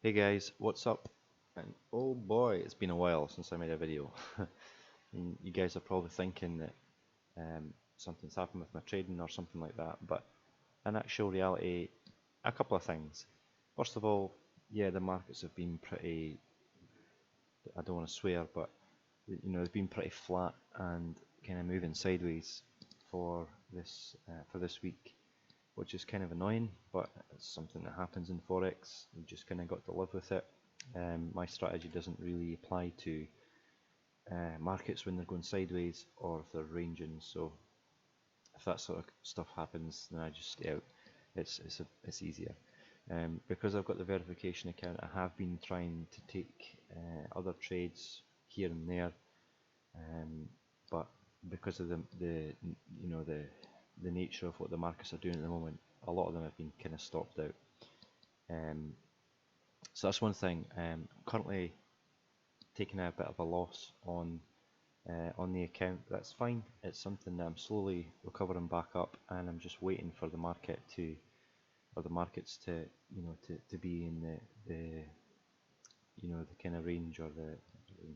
Hey guys, what's up? And oh boy, it's been a while since I made a video. And you guys are probably thinking that something's happened with my trading or something like that, but in actual reality, a couple of things. First of all, yeah, the markets have been pretty, I don't want to swear, but they've been pretty flat and kind of moving sideways for this week, which is kind of annoying, but it's something that happens in Forex. You just kind of got to live with it. My strategy doesn't really apply to markets when they're going sideways or if they're ranging. So if that sort of stuff happens, then I just stay out. It's easier. Because I've got the verification account, I have been trying to take other trades here and there, but because of the nature of what the markets are doing at the moment, a lot of them have been kind of stopped out. So that's one thing. Currently taking a bit of a loss on the account. That's fine. It's something that I'm slowly recovering back up, and I'm just waiting for the market to, or the markets to, to be in the kind of range, or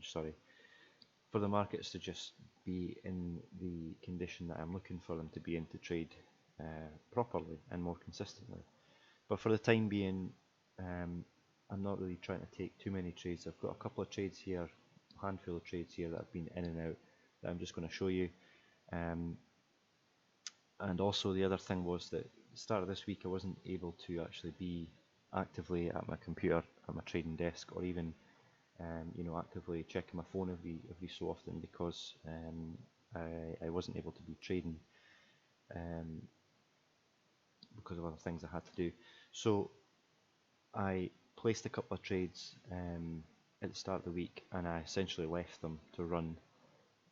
sorry, for the markets to just be in the condition that I'm looking for them to be in to trade properly and more consistently. But for the time being, I'm not really trying to take too many trades. I've got a couple of trades here, a handful of trades here that have been in and out that I'm just going to show you. And also the other thing was that at the start of this week I wasn't able to actually be actively at my computer, at my trading desk, or even actively checking my phone every so often, because I wasn't able to be trading because of other things I had to do. So I placed a couple of trades at the start of the week, and I essentially left them to run,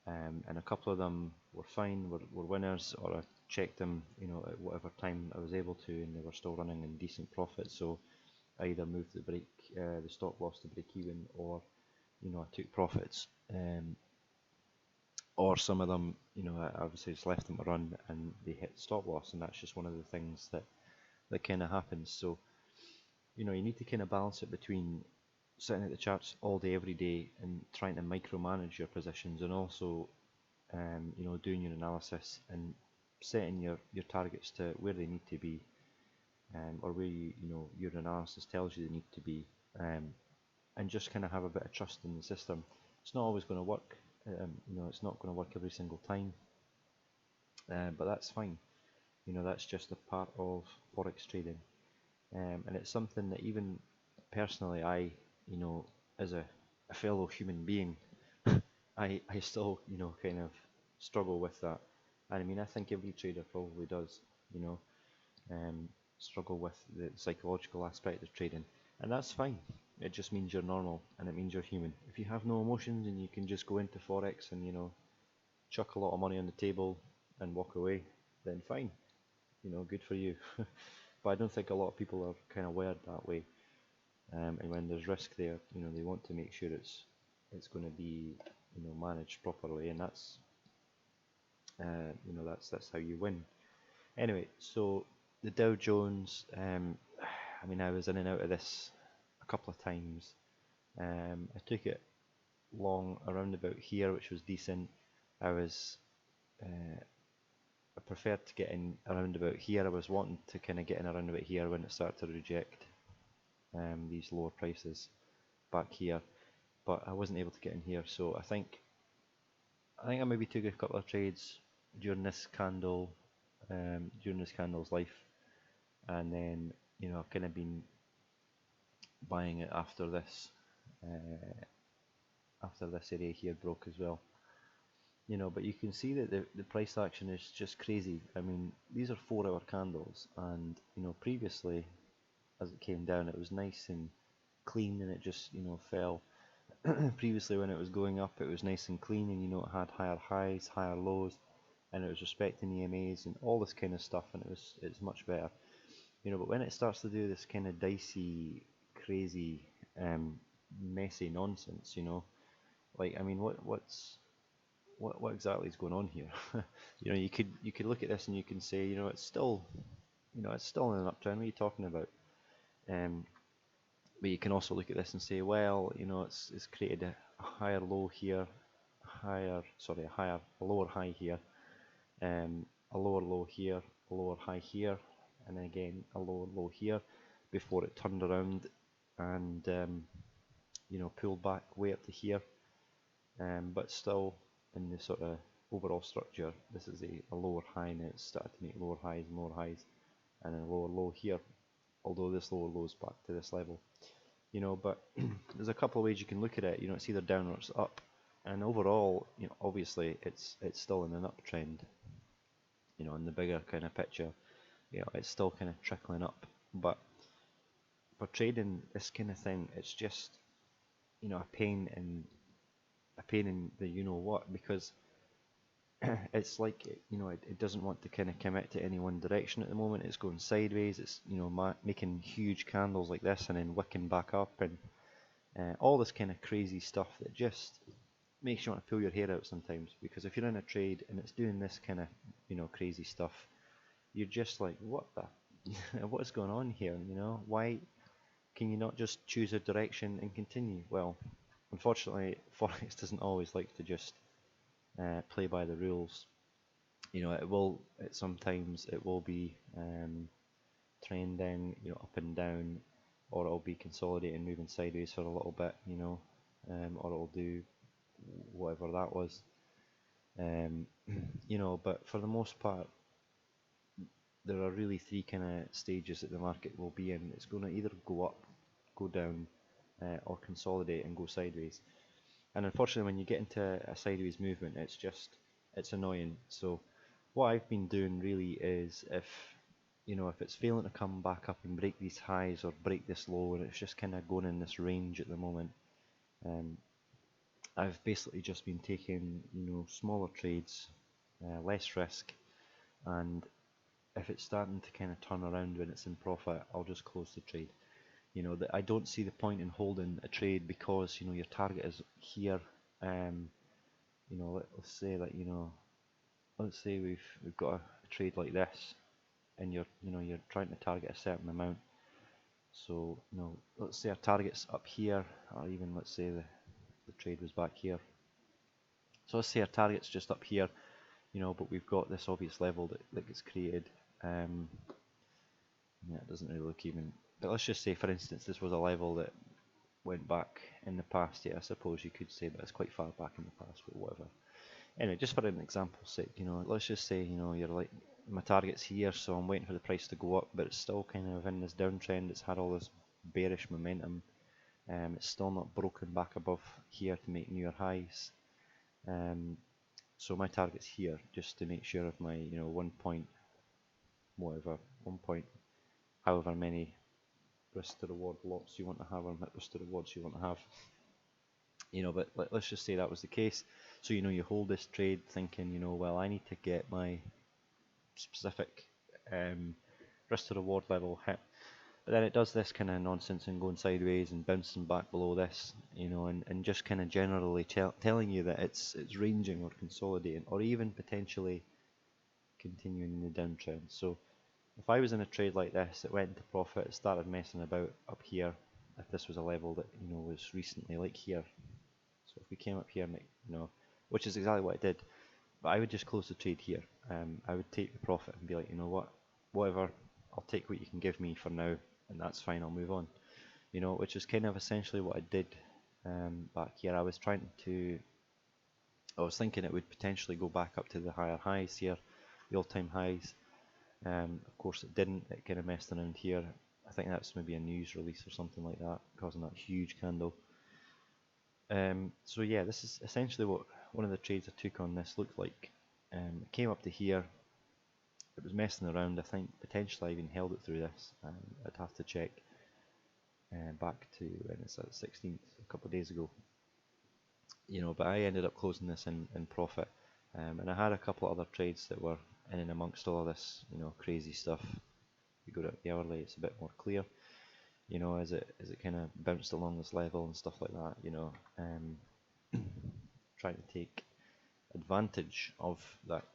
and a couple of them were fine, were winners, or I checked them at whatever time I was able to, and they were still running in decent profit. So I either moved the stop loss to break even, or I took profits, or some of them I obviously just left them to run and they hit stop loss, and that's just one of the things that kind of happens. So you need to kind of balance it between sitting at the charts all day every day and trying to micromanage your positions, and also doing your analysis and setting your targets to where they need to be, or where your analysis tells you they need to be, and just kind of have a bit of trust in the system. It's not always going to work. It's not going to work every single time, but that's fine. That's just a part of Forex trading. And it's something that even personally I, as a fellow human being, I still, kind of struggle with that. And I mean, I think every trader probably does, struggle with the psychological aspect of trading. And that's fine. It just means you're normal, and it means you're human. If you have no emotions and you can just go into Forex and, chuck a lot of money on the table and walk away, then fine. Good for you. But I don't think a lot of people are kind of wired that way, and when there's risk there, they want to make sure it's going to be managed properly, and that's that's how you win. Anyway, so the Dow Jones, I mean, I was in and out of this a couple of times. I took it long around about here, which was decent. I preferred to get in around about here. I was wanting to kind of get in around about here when it started to reject these lower prices back here, but I wasn't able to get in here. So I think I maybe took a couple of trades during this candle, during this candle's life, and then I've kind of been buying it after this area here broke as well. But you can see that the price action is just crazy. I mean, these are 4-hour candles, and previously, as it came down, it was nice and clean, and it just fell. Previously, when it was going up, it was nice and clean, and it had higher highs, higher lows, and it was respecting EMAs and all this kind of stuff, and it's much better. But when it starts to do this kind of dicey, crazy, messy nonsense, like, I mean, what exactly is going on here? You could look at this and you can say, it's still in an uptrend. What are you talking about? But you can also look at this and say, well, you know, it's created a higher low here, a lower high here, a lower low here, a lower high here, and then again a lower low here before it turned around and you know, pulled back way up to here. But still, in the sort of overall structure, this is a lower high, and it's started to make lower highs and lower highs, and then a lower low here. Although this lower low is back to this level, you know. But there's a couple of ways you can look at it. You know, it's either down or it's up, and overall, you know, obviously it's still in an uptrend. You know, in the bigger kind of picture, you know, it's still kind of trickling up. But for trading this kind of thing, it's just, you know, a pain in the you know what, because it's like, you know, it doesn't want to kind of commit to any one direction at the moment. It's going sideways. It's, you know, making huge candles like this and then wicking back up, and all this kind of crazy stuff that just makes you want to pull your hair out sometimes. Because if you're in a trade and it's doing this kind of, you know, crazy stuff, you're just like, what the what is going on here? You know, why can you not just choose a direction and continue? Well, unfortunately, Forex doesn't always like to just play by the rules. You know, sometimes it will be trending, you know, up and down, or it'll be consolidating, moving sideways for a little bit, you know, or it'll do whatever that was, you know. But for the most part, there are really three kind of stages that the market will be in. It's going to either go up, go down, or consolidate and go sideways. And unfortunately, when you get into a sideways movement, it's annoying. So what I've been doing really is, if you know, if it's failing to come back up and break these highs or break this low, and it's just kind of going in this range at the moment, I've basically just been taking, you know, smaller trades, less risk, and if it's starting to kind of turn around when it's in profit, I'll just close the trade. You know, that I don't see the point in holding a trade, because, you know, your target is here. You know, let's say that, you know, let's say we've got a trade like this, and you're trying to target a certain amount. So, you know, let's say our target's up here, or even let's say the trade was back here. So let's say our target's just up here, you know, but we've got this obvious level that gets created. Yeah, it doesn't really look even, but let's just say, for instance, this was a level that went back in the past. Yeah, I suppose you could say, but it's quite far back in the past, but whatever. Anyway, just for an example's sake, you know, let's just say, you know, you're like, my target's here, so I'm waiting for the price to go up, but it's still kind of in this downtrend. It's had all this bearish momentum. It's still not broken back above here to make newer highs. So my target's here, just to make sure of my, you know, 1 point, whatever, 1 point, however many risk to reward lots you want to have, or risk to rewards you want to have. You know, but let's just say that was the case. So, you know, you hold this trade thinking, you know, well, I need to get my specific risk to reward level hit. But then it does this kind of nonsense and going sideways and bouncing back below this, you know, and just kind of generally telling you that it's ranging or consolidating, or even potentially continuing the downtrend. So if I was in a trade like this, it went into profit, it started messing about up here, if this was a level that, you know, was recently like here. So if we came up here, and you know, which is exactly what I did, but I would just close the trade here. I would take the profit and be like, you know what, whatever, I'll take what you can give me for now, and that's fine, I'll move on. You know, which is kind of essentially what I did back here. I was thinking it would potentially go back up to the higher highs here, the all-time highs. Of course it didn't, it kind of messed around here. I think that's maybe a news release or something like that, causing that huge candle. So yeah, this is essentially what one of the trades I took on this looked like. It came up to here, it was messing around. I think potentially I even held it through this. I'd have to check back to when it's at the 16th, a couple of days ago. You know, but I ended up closing this in profit, and I had a couple of other trades that were in and amongst all of this, you know, crazy stuff. If you go to the hourly, it's a bit more clear. You know, as it kind of bounced along this level and stuff like that. You know, trying to take advantage of that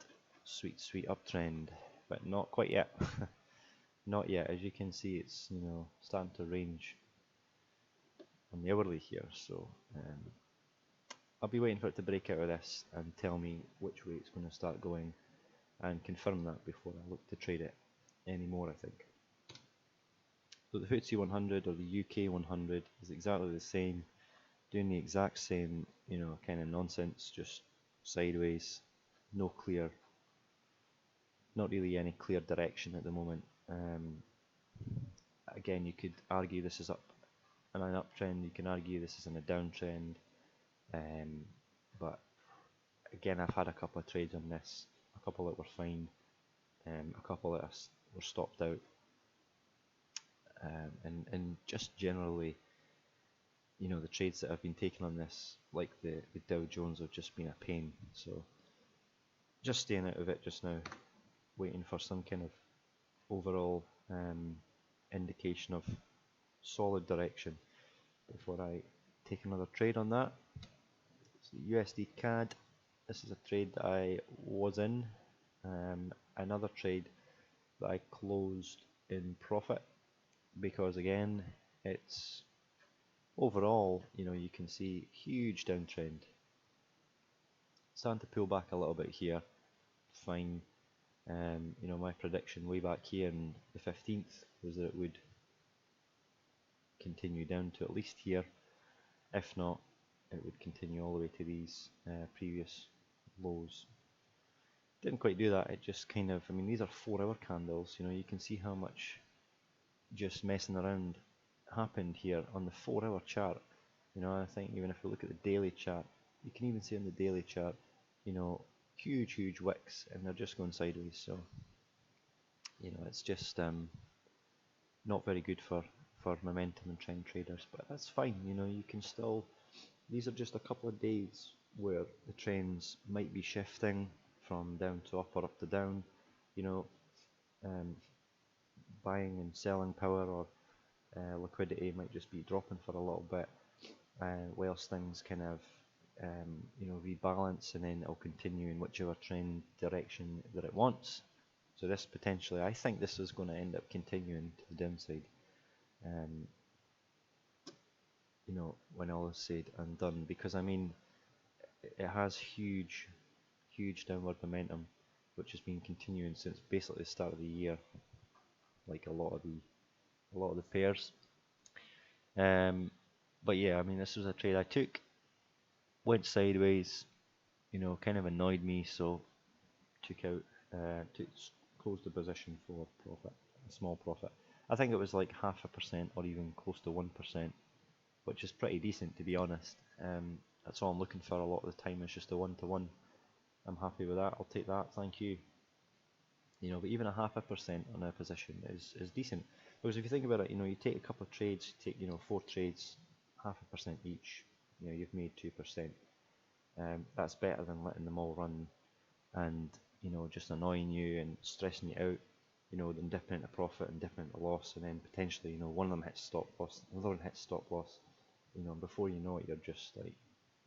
sweet uptrend, but not quite yet. Not yet. As you can see, it's, you know, starting to range. the hourly here. So I'll be waiting for it to break out of this and tell me which way it's going to start going, and confirm that before I look to trade it anymore, I think. So the FTSE 100 or the UK 100 is exactly the same, doing the exact same, you know, kind of nonsense, just sideways, no clear, not really any clear direction at the moment. Again, you could argue this is up in an uptrend, you can argue this is in a downtrend, but again, I've had a couple of trades on this, a couple that were fine, a couple that were stopped out, and just generally, you know, the trades that I've been taking on this, like the Dow Jones, have just been a pain. So just staying out of it just now, waiting for some kind of overall indication of solid direction before I take another trade on that. So USD CAD, this is a trade that I was in, another trade that I closed in profit, because again, it's overall, you know, you can see huge downtrend. Starting to pull back a little bit here, fine. You know, my prediction way back here on the 15th was that it would continue down to at least here. If not, it would continue all the way to these previous lows. Didn't quite do that. It just kind of, I mean, these are 4-hour candles. You know, you can see how much just messing around happened here on the 4-hour chart. You know, I think even if we look at the daily chart, you can even see on the daily chart, you know, huge wicks, and they're just going sideways. So, you know, it's just not very good for momentum and trend traders, but that's fine. You know, you can still, these are just a couple of days where the trends might be shifting from down to up or up to down. You know, buying and selling power or liquidity might just be dropping for a little bit, whilst things kind of you know, rebalance, and then it'll continue in whichever trend direction that it wants. So this potentially, I think this is going to end up continuing to the downside, you know, when all is said and done, because I mean, it has huge downward momentum, which has been continuing since basically the start of the year, like a lot of the pairs. But yeah, I mean, this was a trade I took, went sideways, you know, kind of annoyed me, so took out, closed the position for profit, a small profit. I think it was like 0.5% or even close to 1%, which is pretty decent, to be honest. That's all I'm looking for a lot of the time, is just a 1-to-1. I'm happy with that. I'll take that, thank you. You know, but even a 0.5% on a position is decent, because if you think about it, you know, you take a couple of trades, you take, you know, 4 trades, 0.5% each, you know, you've made 2%. That's better than letting them all run and, you know, just annoying you and stressing you out, you know, than dipping into profit and dipping into loss, and then potentially, you know, one of them hits stop loss, another one hits stop loss, you know, before you know it, you're just like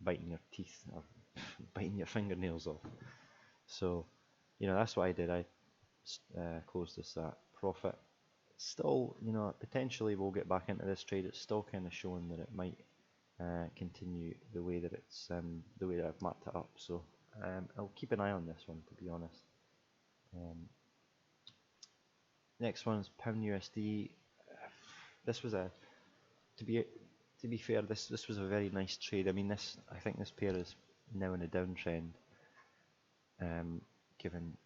biting your teeth or biting your fingernails off. So, you know, that's what I did. I closed this at profit. Still, you know, potentially we'll get back into this trade. It's still kind of showing that it might continue the way that it's the way that I've mapped it up. So I'll keep an eye on this one, to be honest. Next one is pound USD. This was a, to be fair, this was a very nice trade. I mean, I think this pair is now in a downtrend. Given,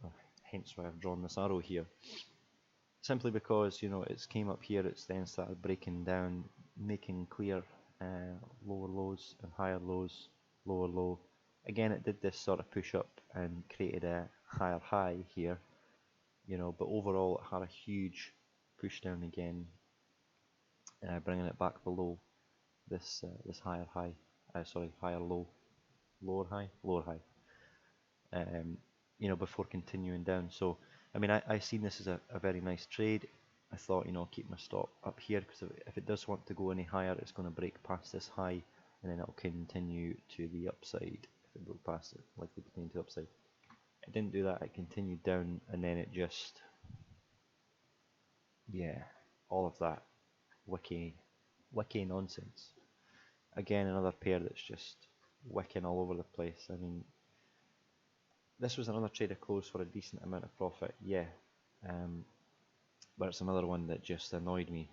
hence why I've drawn this arrow here. Simply because, you know, it's came up here, it's then started breaking down, making clear lower lows and higher lows, lower low. Again, it did this sort of push up and created a higher high here, you know, but overall it had a huge push down again, bringing it back below this this higher high, higher low, lower high, you know, before continuing down. So I mean, I seen this as a very nice trade. I thought, you know, keep my stop up here, because if it does want to go any higher, it's going to break past this high, and then it'll continue to the upside. If it broke past it, likely continue to the upside. It didn't do that. It continued down, and then it just, yeah, all of that wiki nonsense. again, another pair that's just wicking all over the place. I mean, this was another trade I closed for a decent amount of profit, yeah, but it's another one that just annoyed me.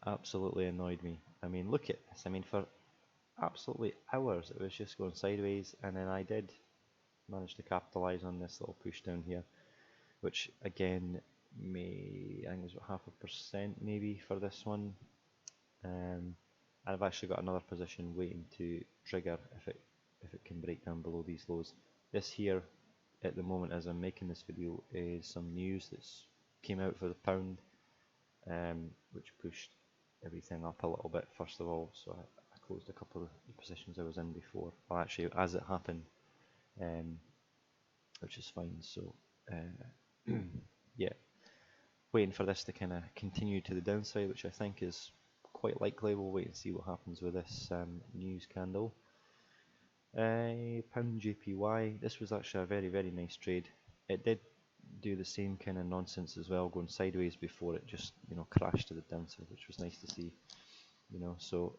Absolutely annoyed me. I mean, look at this. I mean, for absolutely hours it was just going sideways, and then I did manage to capitalize on this little push down here, which again, I think it was about 0.5% maybe for this one. I've actually got another position waiting to trigger if it can break down below these lows. This here at the moment as I'm making this video is some news that's came out for the pound, which pushed everything up a little bit first of all, so I closed a couple of the positions I was in before, well actually as it happened, which is fine. So yeah, waiting for this to kind of continue to the downside, which I think is quite likely. We'll wait and see what happens with this news candle. Pound JPY, this was actually a very nice trade. It did do the same kind of nonsense as well, going sideways before it just, you know, crashed to the downside, which was nice to see, you know. So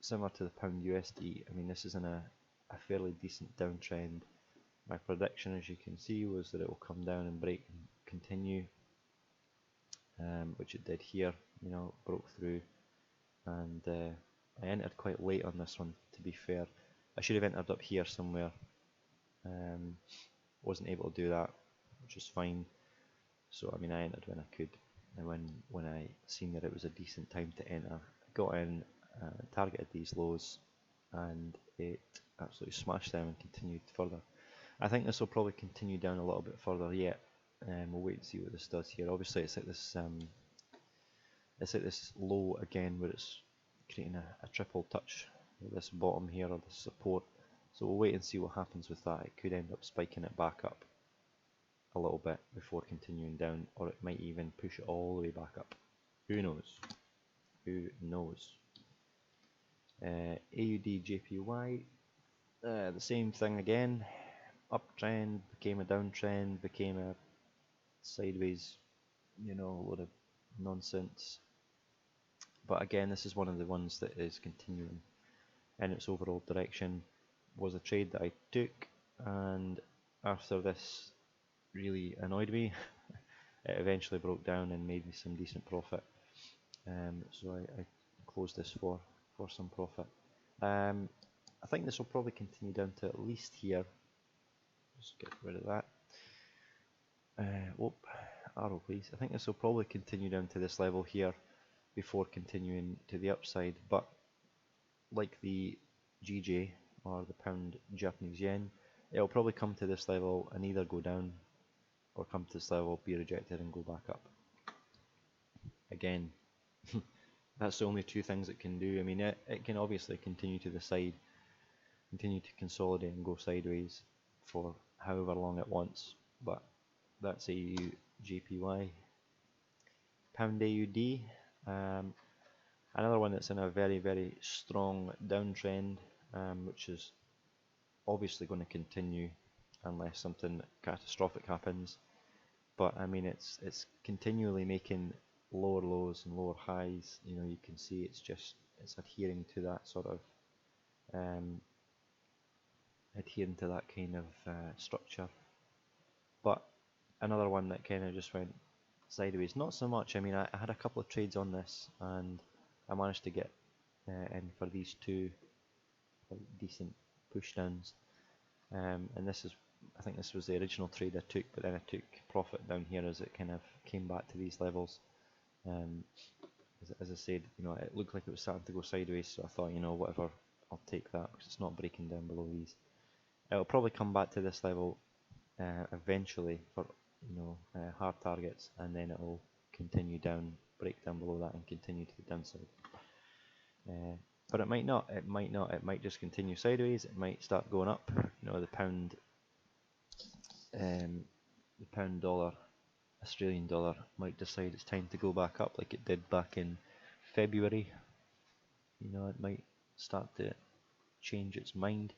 similar to the pound USD, I mean, this is in a fairly decent downtrend. My prediction, as you can see, was that it will come down and break and continue, which it did here, you know, broke through, and I entered quite late on this one, to be fair. I should have entered up here somewhere. Wasn't able to do that, which is fine. So I mean, I entered when I could, and when I seen that it was a decent time to enter, I got in, targeted these lows, and it absolutely smashed them and continued further. I think this will probably continue down a little bit further yet. We'll wait and see what this does here. Obviously, it's at this low again, where it's creating a triple touch with this bottom here, or this support. So we'll wait and see what happens with that. It could end up spiking it back up a little bit before continuing down, or it might even push it all the way back up. Who knows? Who knows? EURUSD the same thing again. Uptrend became a downtrend, became a sideways, you know, load of nonsense. But again, this is one of the ones that is continuing in its overall direction. Was a trade that I took, and after this really annoyed me, it eventually broke down and made me some decent profit. So I closed this for some profit. I think this will probably continue down to at least here. Just get rid of that. Arrow please. I think this will probably continue down to this level here before continuing to the upside, but like the GJ, or the pound Japanese yen, it will probably come to this level and either go down, or come to this level, be rejected and go back up. Again, that's the only two things it can do. I mean, it can obviously continue to the side, continue to consolidate and go sideways for however long it wants, but that's EURUSD. Pound AUD, another one that's in a very strong downtrend, which is obviously going to continue unless something catastrophic happens. But I mean, it's continually making lower lows and lower highs. You know, you can see it's adhering to that sort of kind of structure. But another one that kind of just went sideways. Not so much. I mean, I had a couple of trades on this, and I managed to get in for these two decent push downs. And I think this was the original trade I took, but then I took profit down here as it kind of came back to these levels. As I said, you know, it looked like it was starting to go sideways, so I thought, you know, whatever, I'll take that because it's not breaking down below these. It'll probably come back to this level eventually for, you know, hard targets, and then it will continue down, break down below that, and continue to the downside. But it might not. It might just continue sideways. It might start going up. You know, the pound dollar, Australian dollar might decide it's time to go back up, like it did back in February. You know, it might start to change its mind.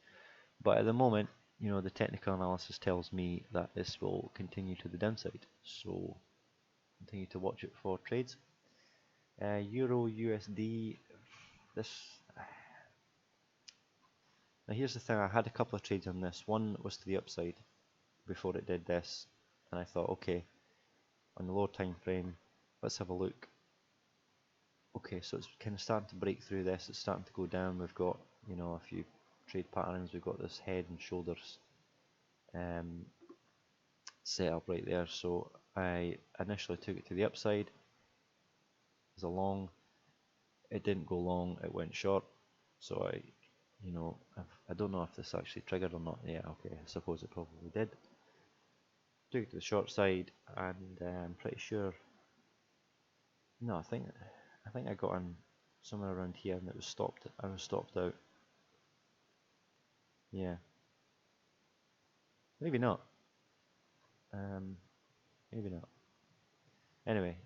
But at the moment, you know, the technical analysis tells me that this will continue to the downside. So continue to watch it for trades. Euro USD. This Now here's the thing, I had a couple of trades on this. One was to the upside before it did this, and I thought, okay, on the lower time frame, let's have a look. Okay, so it's kind of starting to break through this, it's starting to go down. We've got, you know, a few trade patterns. We've got this head and shoulders set up right there. So I initially took it to the upside as a long. It didn't go long, it went short. So I don't know if this actually triggered or not. Yeah, okay, I suppose it probably did. Took it to the short side, and I'm pretty sure. No, I think I got in somewhere around here, and it was stopped. I was stopped out. Yeah, maybe not. Maybe not. Anyway,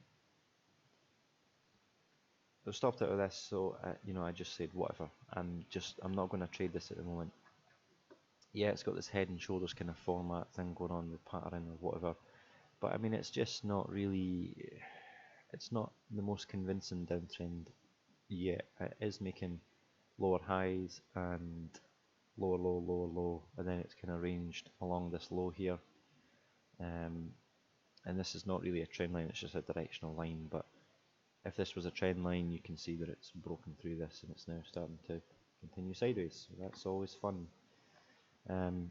I was stopped out of this, so I just said whatever. I'm not going to trade this at the moment. Yeah, it's got this head and shoulders kind of format thing going on, the pattern or whatever. But I mean, it's just not really. It's not the most convincing downtrend yet. It is making lower highs and lower low, lower low, and then it's kind of ranged along this low here. And this is not really a trend line, it's just a directional line. But if this was a trend line, you can see that it's broken through this and it's now starting to continue sideways. So that's always fun. The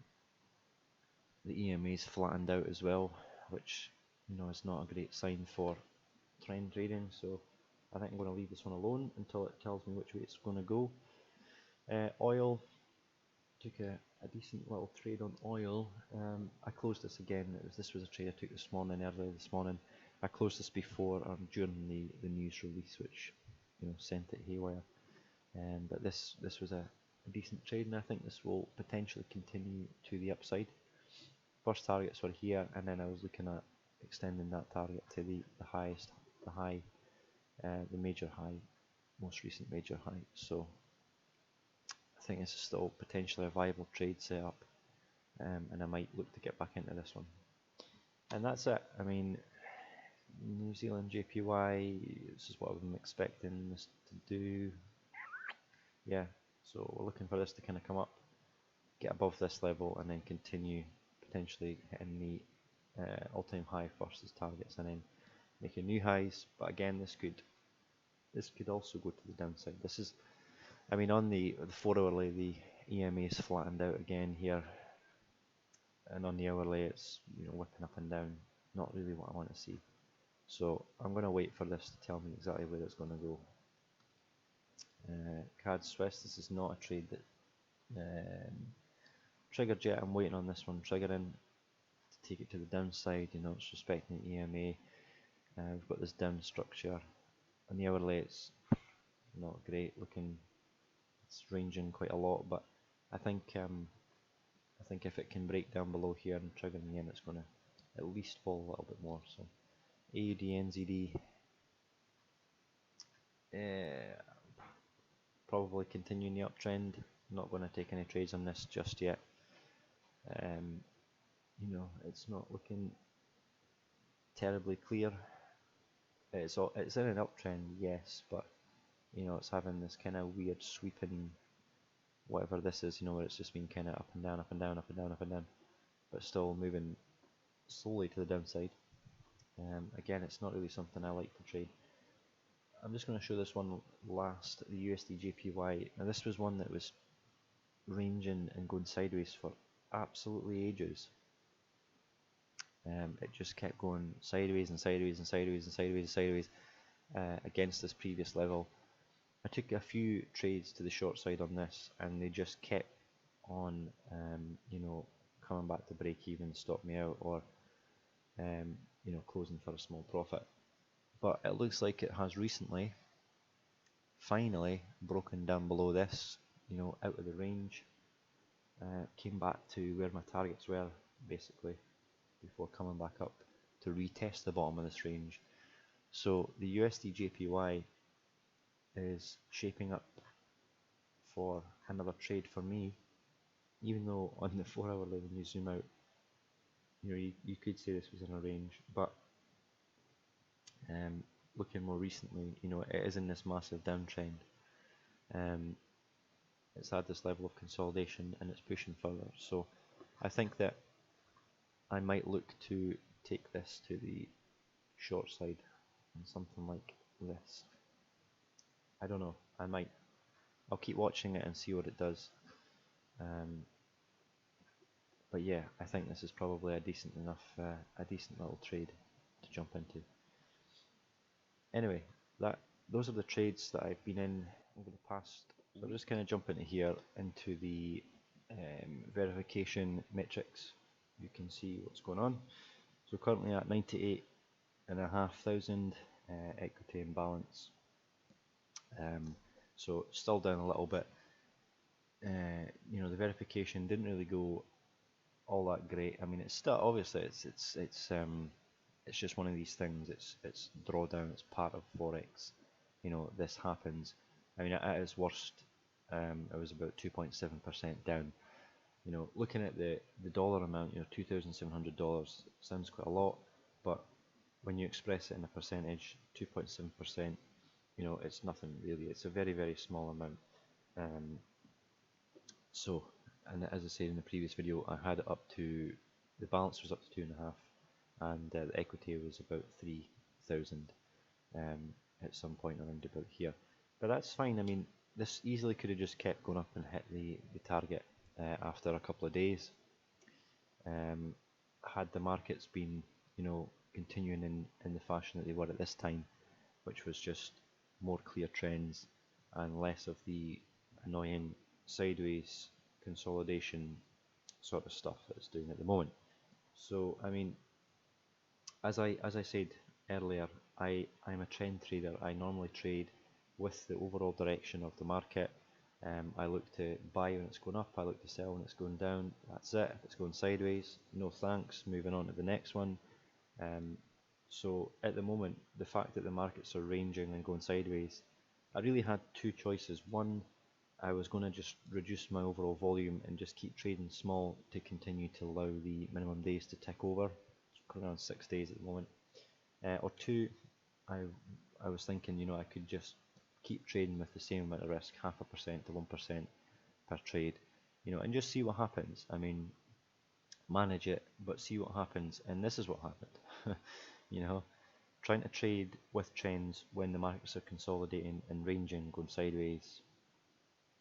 EMA's flattened out as well, which is not a great sign for trend trading. So I think I'm going to leave this one alone until it tells me which way it's going to go. Oil, took a decent little trade on oil. I closed this again. This was a trade I took this morning, earlier this morning. I closed this before or during the news release, which sent it haywire. But this was a decent trade, and I think this will potentially continue to the upside. First targets were here, and then I was looking at extending that target to the major high, most recent major high. So I think this is still potentially a viable trade setup, and I might look to get back into this one. And that's it. I mean, New Zealand JPY, this is what I'm expecting this to do. Yeah, so we're looking for this to kind of come up, get above this level, and then continue potentially hitting the all-time high first as targets, and then making new highs. But again, this could also go to the downside. This is, I mean, on the 4 hourly, the EMA is flattened out again here, and on the hourly it's whipping up and down. Not really what I want to see. So I'm going to wait for this to tell me exactly where it's going to go. CAD Swiss, this is not a trade that triggered yet. I'm waiting on this one triggering to take it to the downside. It's respecting the EMA. We've got this down structure. On the hourly it's not great looking. It's ranging quite a lot, but I think if it can break down below here and trigger me in, it's going to at least fall a little bit more. So AUD, NZD, probably continuing the uptrend. Not going to take any trades on this just yet. It's not looking terribly clear. It's in an uptrend, yes, but it's having this kind of weird sweeping, whatever this is, where it's just been kind of up and down, up and down, up and down, up and down, but still moving slowly to the downside. Again, it's not really something I like to trade. I'm just going to show this one last, the USDJPY. Now this was one that was ranging and going sideways for absolutely ages. It just kept going sideways and sideways and sideways and sideways and sideways against this previous level. I took a few trades to the short side on this, and they just kept on coming back to break even, stop me out, or closing for a small profit. But it looks like it has recently finally broken down below this, out of the range, came back to where my targets were basically before coming back up to retest the bottom of this range. So the USDJPY is shaping up for another trade for me, even though on the 4 hourly, when you zoom out, you could say this was in a range, but looking more recently, it is in this massive downtrend. it's had this level of consolidation and it's pushing further. So I think that I might look to take this to the short side and something like this. I don't know, I might. I'll keep watching it and see what it does. But yeah, I think this is probably a decent little trade to jump into. Anyway, those are the trades that I've been in over the past. So I'll just kind of jump into here into the verification metrics. You can see what's going on. So currently at 98,500 equity and balance. So still down a little bit. You know, the verification didn't really go all that great. I mean, it's still obviously it's just one of these things. It's drawdown. It's part of Forex. You know, this happens. I mean, at its worst, it was about 2.7% down. You know, looking at the dollar amount, you know, $2,700 sounds quite a lot, but when you express it in a percentage, 2.7%, you know, it's nothing really. It's a very, very small amount. So, and as I said in the previous video, I had it up to, the balance was up to 2.5, and the equity was about 3,000 at some point around about here. But that's fine. I mean, this easily could have just kept going up and hit the target after a couple of days. Had the markets been, you know, continuing in the fashion that they were at this time, which was just more clear trends and less of the annoying sideways consolidation sort of stuff that it's doing at the moment. So I mean, as I said earlier, I'm a trend trader. I normally trade with the overall direction of the market. I look to buy when it's going up, I look to sell when it's going down. That's it. If it's going sideways, no thanks, moving on to the next one. So at the moment, the fact that the markets are ranging and going sideways, I really had two choices. One, I was going to just reduce my overall volume and just keep trading small to continue to allow the minimum days to tick over. It's around 6 days at the moment. Or two, I was thinking, you know, I could just keep trading with the same amount of risk, 0.5% to 1% per trade, you know, and just see what happens. I mean, manage it, but see what happens. And this is what happened. You know, trying to trade with trends when the markets are consolidating and ranging, going sideways,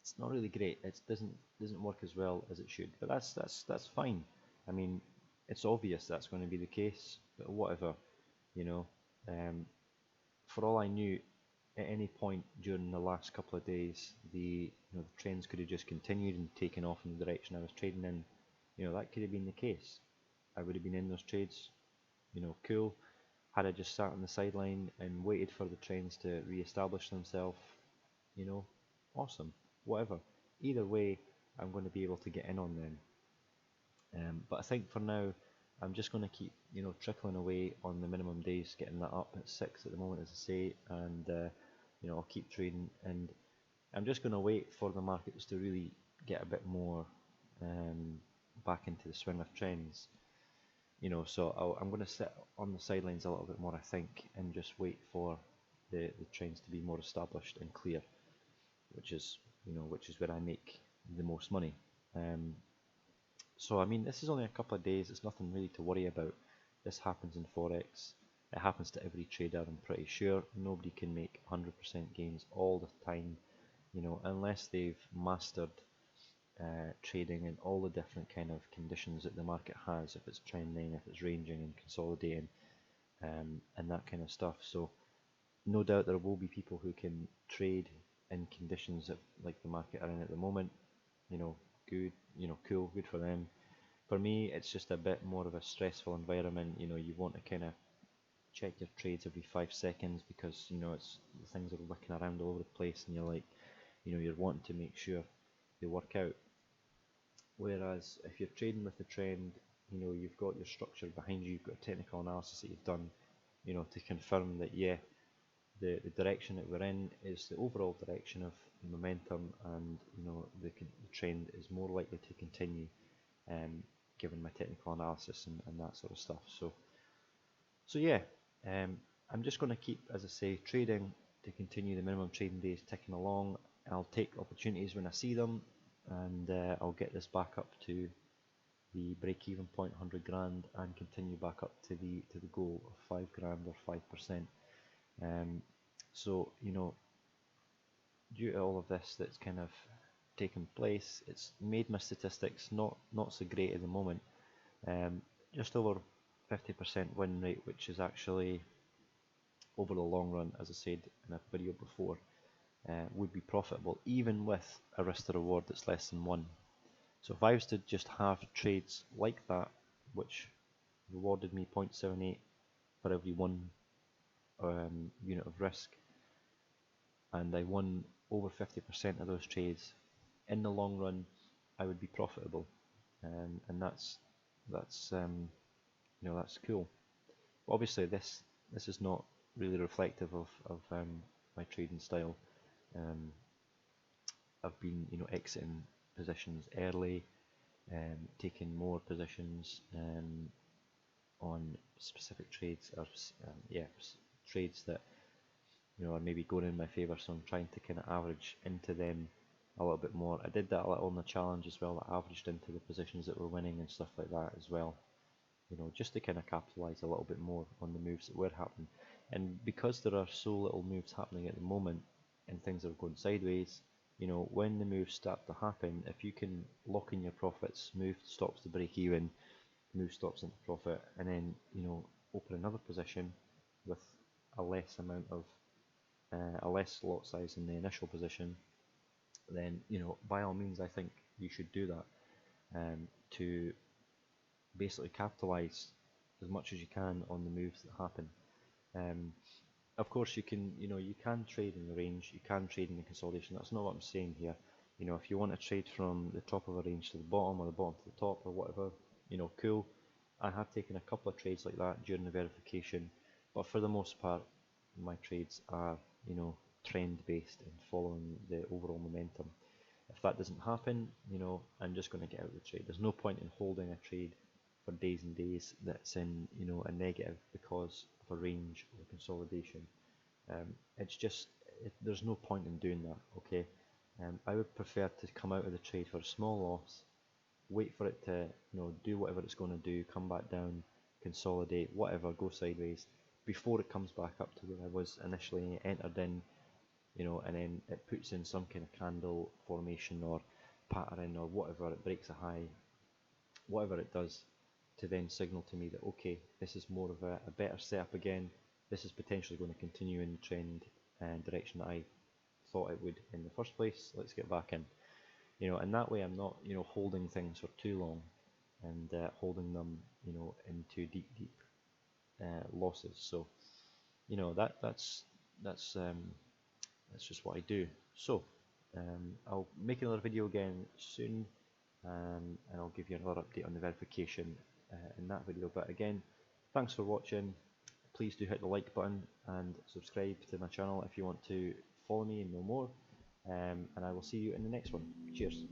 it's not really great. It doesn't work as well as it should. But that's fine. I mean, it's obvious that's going to be the case. But whatever, you know. For all I knew, at any point during the last couple of days, the trends could have just continued and taken off in the direction I was trading in. You know, that could have been the case. I would have been in those trades. You know, cool. Had I just sat on the sideline and waited for the trends to re-establish themselves, you know, awesome. Whatever. Either way, I'm going to be able to get in on them. But I think for now, I'm just going to keep, you know, trickling away on the minimum days, getting that up at 6 at the moment, as I say, and you know, I'll keep trading, and I'm just going to wait for the markets to really get a bit more back into the swing of trends. You know, so I'm going to sit on the sidelines a little bit more, I think, and just wait for the trends to be more established and clear, which is, you know, which is where I make the most money. So I mean, this is only a couple of days. It's nothing really to worry about. This happens in Forex. It happens to every trader, I'm pretty sure. Nobody can make 100% gains all the time, you know, unless they've mastered trading in all the different kind of conditions that the market has, if it's trending, if it's ranging and consolidating, and that kind of stuff. So no doubt there will be people who can trade in conditions that, like the market are in at the moment. You know, good, you know, cool, good for them. For me, it's just a bit more of a stressful environment. You know, you want to kind of check your trades every 5 seconds because, you know, it's things are wicking around all over the place, and you're like, you know, you're wanting to make sure they work out. Whereas if you're trading with the trend, you know, you've got your structure behind you, you've got a technical analysis that you've done, you know, to confirm that, yeah, the direction that we're in is the overall direction of momentum, and, you know, the trend is more likely to continue, given my technical analysis and that sort of stuff. So yeah, I'm just going to keep, as I say, trading to continue the minimum trading days ticking along. I'll take opportunities when I see them, and I'll get this back up to the break-even point, 100 grand, and continue back up to the goal of 5 grand or 5%. So you know, due to all of this that's kind of taken place, it's made my statistics not so great at the moment. Just over 50% win rate, which is actually over the long run, as I said in a video before, would be profitable even with a risk to reward that's less than 1. So if I was to just have trades like that, which rewarded me 0.78 for every 1 unit of risk, and I won over 50% of those trades, in the long run I would be profitable, and that's you know, that's cool. But obviously this is not really reflective of my trading style. I've been, you know, exiting positions early, taking more positions on specific trades, or trades that, you know, are maybe going in my favour, so I'm trying to kind of average into them a little bit more. I did that a little on the challenge as well. I averaged into the positions that were winning and stuff like that as well, you know, just to kind of capitalise a little bit more on the moves that were happening. And because there are so little moves happening at the moment and things are going sideways, you know, when the moves start to happen, if you can lock in your profits, move stops to break even, move stops into profit, and then, you know, open another position with a less amount of a less lot size in the initial position, then, you know, by all means I think you should do that, to basically capitalise as much as you can on the moves that happen. Of course you can, you know, you can trade in the range, you can trade in the consolidation. That's not what I'm saying here. You know, if you want to trade from the top of a range to the bottom, or the bottom to the top, or whatever, you know, cool. I have taken a couple of trades like that during the verification, but for the most part my trades are, you know, trend based and following the overall momentum. If that doesn't happen, you know, I'm just going to get out of the trade. There's no point in holding a trade for days and days that's in, you know, a negative because of a range or a consolidation. It's just, there's no point in doing that, okay? I would prefer to come out of the trade for a small loss, wait for it to, you know, do whatever it's going to do, come back down, consolidate, whatever, go sideways, before it comes back up to where I was initially entered in, you know, and then it puts in some kind of candle formation or pattern or whatever, it breaks a high, whatever it does, to then signal to me that, okay, this is more of a better setup again, this is potentially going to continue in the trend and direction that I thought it would in the first place, let's get back in. You know, and that way I'm not, you know, holding things for too long and holding them, you know, into deep losses. So, you know, that's just what I do. So I'll make another video again soon, and I'll give you another update on the verification in that video. But again, thanks for watching. Please do hit the like button and subscribe to my channel if you want to follow me and know more, and I will see you in the next one. Cheers.